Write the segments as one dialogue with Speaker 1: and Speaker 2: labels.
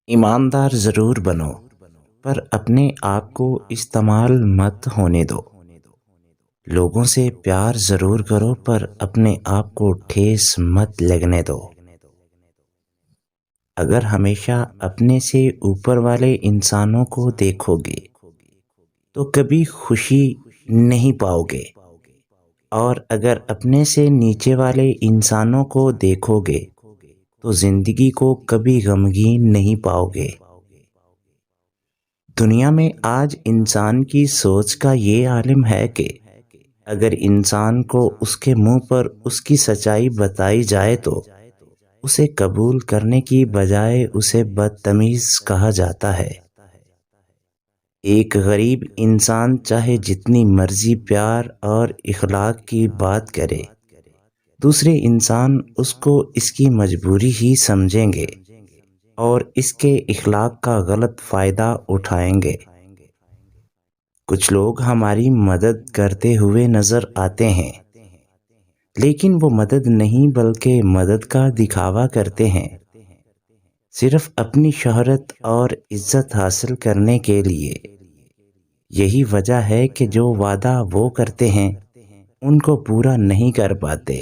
Speaker 1: ایماندار ضرور بنو پر اپنے آپ کو استعمال مت ہونے دو۔ لوگوں سے پیار ضرور کرو پر اپنے آپ کو ٹھیس مت لگنے دو۔ اگر ہمیشہ اپنے سے اوپر والے انسانوں کو دیکھو گے تو کبھی خوشی نہیں پاؤ گے، اور اگر اپنے سے نیچے والے انسانوں کو دیکھو گے تو زندگی کو کبھی غمگین نہیں پاؤ گے۔ دنیا میں آج انسان کی سوچ کا یہ عالم ہے کہ اگر انسان کو اس کے منہ پر اس کی سچائی بتائی جائے تو اسے قبول کرنے کی بجائے اسے بدتمیز کہا جاتا ہے۔ ایک غریب انسان چاہے جتنی مرضی پیار اور اخلاق کی بات کرے، دوسرے انسان اس کو اس کی مجبوری ہی سمجھیں گے اور اس کے اخلاق کا غلط فائدہ اٹھائیں گے۔ کچھ لوگ ہماری مدد کرتے ہوئے نظر آتے ہیں، لیکن وہ مدد نہیں بلکہ مدد کا دکھاوا کرتے ہیں، صرف اپنی شہرت اور عزت حاصل کرنے کے لیے۔ یہی وجہ ہے کہ جو وعدہ وہ کرتے ہیں ان کو پورا نہیں کر پاتے۔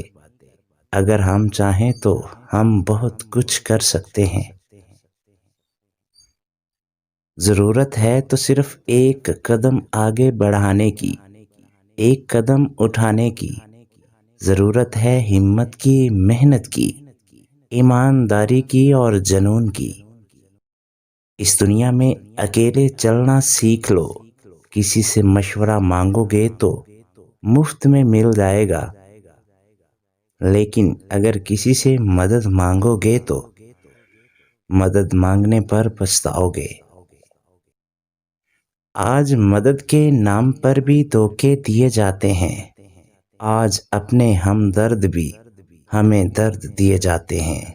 Speaker 1: اگر ہم چاہیں تو ہم بہت کچھ کر سکتے ہیں۔ ضرورت ہے تو صرف ایک قدم آگے بڑھانے کی، ایک قدم اٹھانے کی۔ ضرورت ہے ہمت کی، محنت کی، ایمانداری کی اور جنون کی۔ اس دنیا میں اکیلے چلنا سیکھ لو۔ کسی سے مشورہ مانگو گے تو مفت میں مل جائے گا، لیکن اگر کسی سے مدد مانگو گے تو مدد مانگنے پر پچھتاؤ گے۔ آج مدد کے نام پر بھی دھوکے دیے جاتے ہیں، آج اپنے ہمدرد بھی ہمیں درد دیے جاتے ہیں۔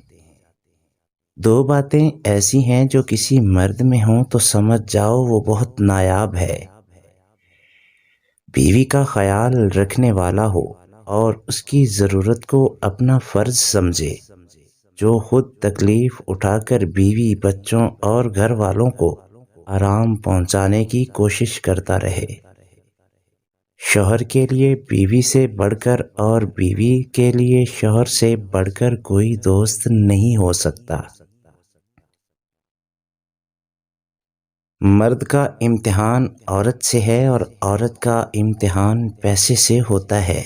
Speaker 1: دو باتیں ایسی ہیں جو کسی مرد میں ہوں تو سمجھ جاؤ وہ بہت نایاب ہے۔ بیوی کا خیال رکھنے والا ہو اور اس کی ضرورت کو اپنا فرض سمجھے، جو خود تکلیف اٹھا کر بیوی، بچوں اور گھر والوں کو آرام پہنچانے کی کوشش کرتا رہے۔ شوہر کے لیے بیوی سے بڑھ کر اور بیوی کے لیے شوہر سے بڑھ کر کوئی دوست نہیں ہو سکتا۔ مرد کا امتحان عورت سے ہے اور عورت کا امتحان پیسے سے ہوتا ہے۔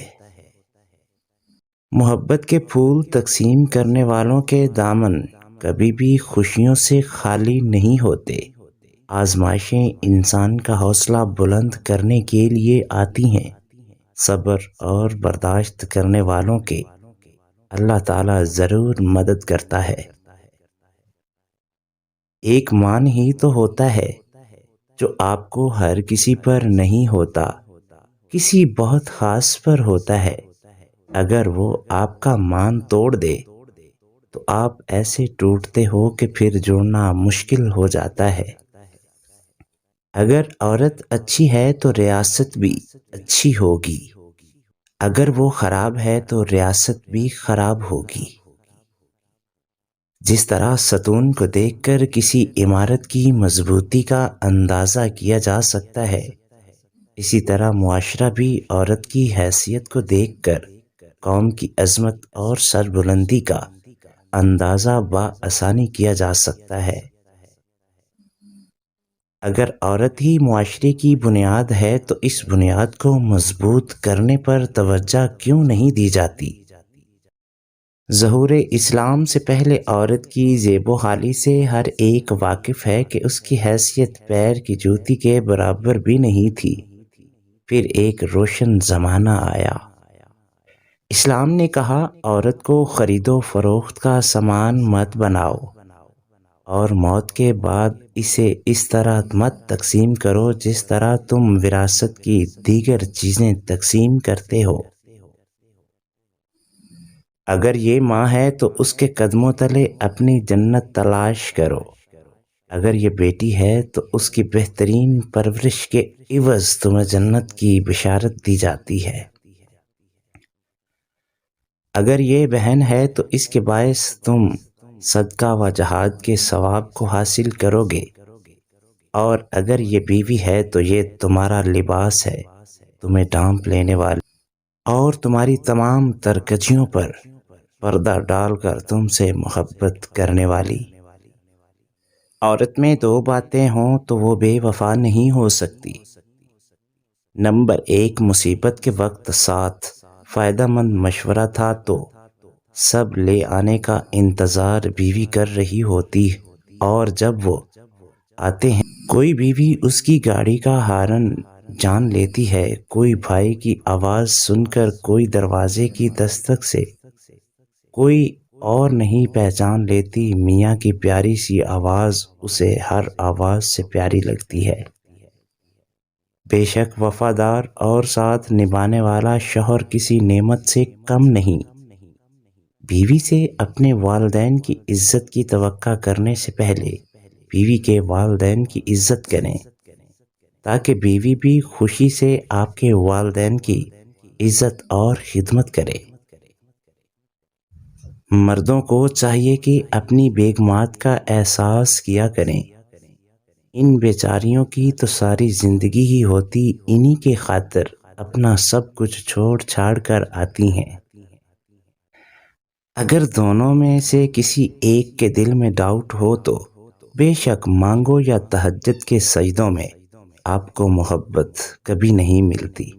Speaker 1: محبت کے پھول تقسیم کرنے والوں کے دامن کبھی بھی خوشیوں سے خالی نہیں ہوتے۔ آزمائشیں انسان کا حوصلہ بلند کرنے کے لیے آتی ہیں۔ صبر اور برداشت کرنے والوں کے اللہ تعالیٰ ضرور مدد کرتا ہے۔ ایک مان ہی تو ہوتا ہے جو آپ کو ہر کسی پر نہیں ہوتا، کسی بہت خاص پر ہوتا ہے۔ اگر وہ آپ کا مان توڑ دے تو آپ ایسے ٹوٹتے ہو کہ پھر جوڑنا مشکل ہو جاتا ہے۔ اگر عورت اچھی ہے تو ریاست بھی اچھی ہوگی، اگر وہ خراب ہے تو ریاست بھی خراب ہوگی۔ جس طرح ستون کو دیکھ کر کسی عمارت کی مضبوطی کا اندازہ کیا جا سکتا ہے، اسی طرح معاشرہ بھی عورت کی حیثیت کو دیکھ کر قوم کی عظمت اور سربلندی کا اندازہ بآسانی کیا جا سکتا ہے۔ اگر عورت ہی معاشرے کی بنیاد ہے تو اس بنیاد کو مضبوط کرنے پر توجہ کیوں نہیں دی جاتی؟ ظہور اسلام سے پہلے عورت کی زیب و حالی سے ہر ایک واقف ہے کہ اس کی حیثیت پیر کی جوتی کے برابر بھی نہیں تھی۔ پھر ایک روشن زمانہ آیا۔ اسلام نے کہا عورت کو خرید و فروخت کا سامان مت بناؤ، اور موت کے بعد اسے اس طرح مت تقسیم کرو جس طرح تم وراثت کی دیگر چیزیں تقسیم کرتے ہو۔ اگر یہ ماں ہے تو اس کے قدموں تلے اپنی جنت تلاش کرو، اگر یہ بیٹی ہے تو اس کی بہترین پرورش کے عوض تمہیں جنت کی بشارت دی جاتی ہے۔ اگر یہ بہن ہے تو اس کے باعث تم صدقہ و جہاد کے ثواب کو حاصل کرو گے، اور اگر یہ بیوی ہے تو یہ تمہارا لباس ہے، تمہیں ڈھانپ لینے والی اور تمہاری تمام ترکشیوں پر پردہ ڈال کر تم سے محبت کرنے والی۔ عورت میں دو باتیں ہوں تو وہ بے وفا نہیں ہو سکتی۔ نمبر 1، مصیبت کے وقت ساتھ فائدہ مند مشورہ تھا تو سب لے آنے کا انتظار بیوی کر رہی ہوتی، اور جب وہ آتے ہیں کوئی بیوی اس کی گاڑی کا ہارن جان لیتی ہے، کوئی بھائی کی آواز سن کر، کوئی دروازے کی دستک سے کوئی اور نہیں پہچان لیتی، میاں کی پیاری سی آواز اسے ہر آواز سے پیاری لگتی ہے۔ بے شک وفادار اور ساتھ نبھانے والا شوہر کسی نعمت سے کم نہیں۔ بیوی سے اپنے والدین کی عزت کی توقع کرنے سے پہلے بیوی کے والدین کی عزت کریں، تاکہ بیوی بھی خوشی سے آپ کے والدین کی عزت اور خدمت کرے۔ مردوں کو چاہیے کہ اپنی بیگمات کا احساس کیا کریں، ان بیچاریوں کی تو ساری زندگی ہی ہوتی انہی کے خاطر اپنا سب کچھ چھوڑ چھاڑ کر آتی ہیں۔ اگر دونوں میں سے کسی ایک کے دل میں ڈاؤٹ ہو تو بے شک مانگو یا تہجد کے سجدوں میں آپ کو محبت کبھی نہیں ملتی۔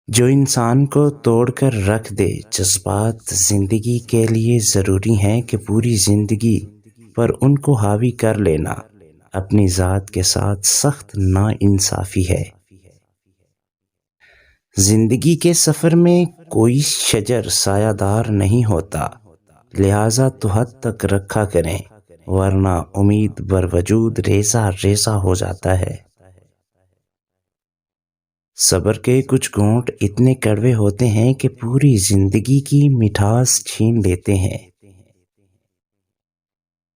Speaker 1: جو انسان کو توڑ کر رکھ دے، جذبات زندگی کے لیے ضروری ہیں کہ پوری زندگی پر ان کو حاوی کر لینا اپنی ذات کے ساتھ سخت ناانصافی ہے۔ زندگی کے سفر میں کوئی شجر سایہ دار نہیں ہوتا، لہٰذا تو حد تک رکھا کریں، ورنہ امید بر وجود ریزہ ریزہ ہو جاتا ہے۔ صبر کے کچھ گھونٹ اتنے کڑوے ہوتے ہیں کہ پوری زندگی کی مٹھاس چھین لیتے ہیں۔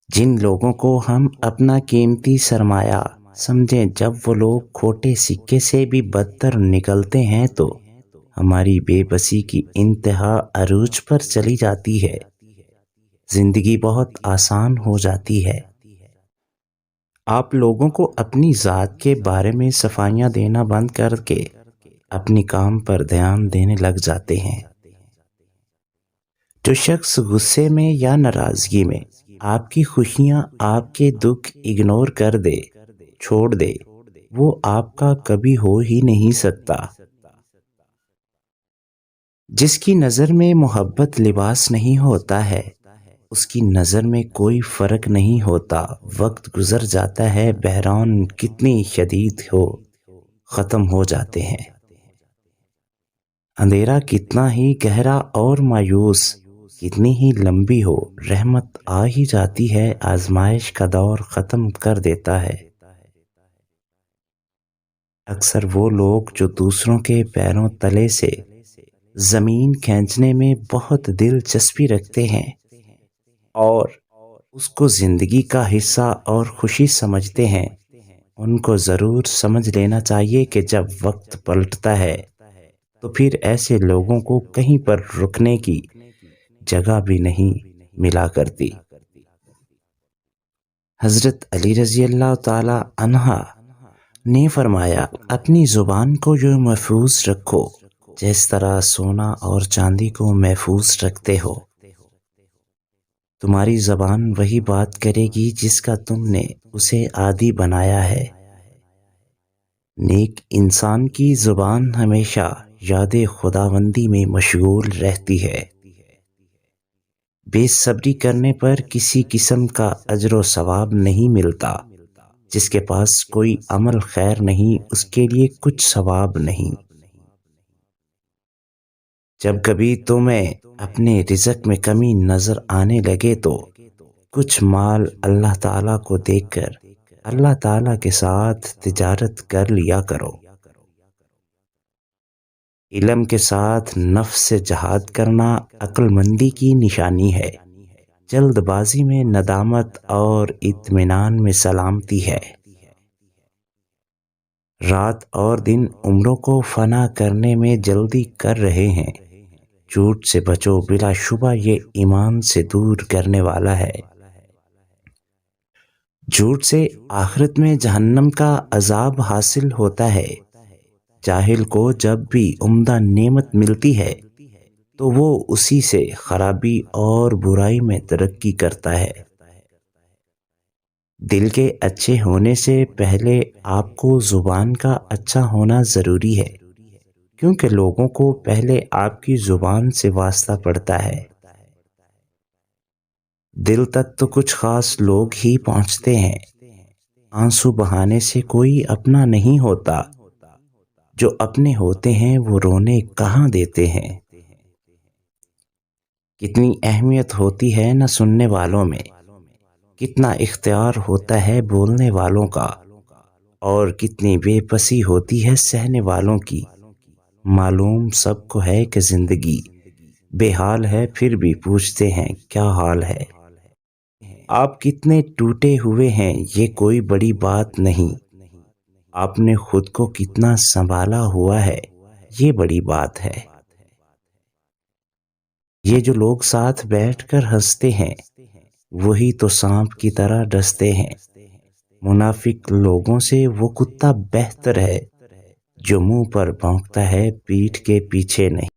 Speaker 1: جن لوگوں کو ہم اپنا قیمتی سرمایہ سمجھیں، جب وہ لوگ کھوٹے سکے سے بھی بدتر نکلتے ہیں تو ہماری بے بسی کی انتہا عروج پر چلی جاتی ہے، زندگی بہت آسان ہو جاتی ہے۔ آپ لوگوں کو اپنی ذات کے بارے میں صفائیاں دینا بند کر کے اپنی کام پر دھیان دینے لگ جاتے ہیں۔ جو شخص غصے میں یا ناراضگی میں آپ کی خوشیاں، آپ کے دکھ اگنور کر دے، چھوڑ دے، وہ آپ کا کبھی ہو ہی نہیں سکتا۔ جس کی نظر میں محبت لباس نہیں ہوتا ہے، اس کی نظر میں کوئی فرق نہیں ہوتا۔ وقت گزر جاتا ہے، بحران کتنی شدید ہو ختم ہو جاتے ہیں۔ اندھیرا کتنا ہی گہرا اور مایوس کتنی ہی لمبی ہو، رحمت آ ہی جاتی ہے، آزمائش کا دور ختم کر دیتا ہے۔ اکثر وہ لوگ جو دوسروں کے پیروں تلے سے زمین کھینچنے میں بہت دلچسپی رکھتے ہیں اور اس کو زندگی کا حصہ اور خوشی سمجھتے ہیں، ان کو ضرور سمجھ لینا چاہیے کہ جب وقت پلٹتا ہے تو پھر ایسے لوگوں کو کہیں پر رکنے کی جگہ بھی نہیں ملا کرتی۔ حضرت علی رضی اللہ تعالی عنہ نے فرمایا، اپنی زبان کو جو محفوظ رکھو جس طرح سونا اور چاندی کو محفوظ رکھتے ہو۔ تمہاری زبان وہی بات کرے گی جس کا تم نے اسے عادی بنایا ہے۔ نیک انسان کی زبان ہمیشہ یاد خداوندی میں مشغول رہتی ہے۔ بے صبری کرنے پر کسی قسم کا اجر و ثواب نہیں ملتا۔ جس کے پاس کوئی عمل خیر نہیں، اس کے لیے کچھ ثواب نہیں۔ جب کبھی تمہیں اپنے رزق میں کمی نظر آنے لگے تو کچھ مال اللہ تعالیٰ کو دے کر اللہ تعالیٰ کے ساتھ تجارت کر لیا کرو۔ علم کے ساتھ نفس سے جہاد کرنا عقل مندی کی نشانی ہے۔ جلد بازی میں ندامت اور اطمینان میں سلامتی ہے۔ رات اور دن عمروں کو فنا کرنے میں جلدی کر رہے ہیں۔ جھوٹ سے بچو، بلا شبہ یہ ایمان سے دور کرنے والا ہے۔ جھوٹ سے آخرت میں جہنم کا عذاب حاصل ہوتا ہے۔ جاہل کو جب بھی عمدہ نعمت ملتی ہے تو وہ اسی سے خرابی اور برائی میں ترقی کرتا ہے۔ دل کے اچھے ہونے سے پہلے آپ کو زبان کا اچھا ہونا ضروری ہے، کیونکہ لوگوں کو پہلے آپ کی زبان سے واسطہ پڑتا ہے۔ دل تک تو کچھ خاص لوگ ہی پہنچتے ہیں۔ آنسو بہانے سے کوئی اپنا نہیں ہوتا، جو اپنے ہوتے ہیں وہ رونے کہاں دیتے ہیں۔ کتنی اہمیت ہوتی ہے نہ سننے والوں میں، کتنا اختیار ہوتا ہے بولنے والوں کا، اور کتنی بے بسی ہوتی ہے سہنے والوں کی۔ معلوم سب کو ہے کہ زندگی بے حال ہے، پھر بھی پوچھتے ہیں کیا حال ہے۔ آپ کتنے ٹوٹے ہوئے ہیں یہ کوئی بڑی بات نہیں، آپ نے خود کو کتنا سنبھالا ہوا ہے یہ بڑی بات ہے۔ یہ جو لوگ ساتھ بیٹھ کر ہنستے ہیں وہی تو سانپ کی طرح ڈستے ہیں۔ منافق لوگوں سے وہ کتا بہتر ہے جو منہ پر بھونکتا ہے، پیٹھ کے پیچھے نہیں۔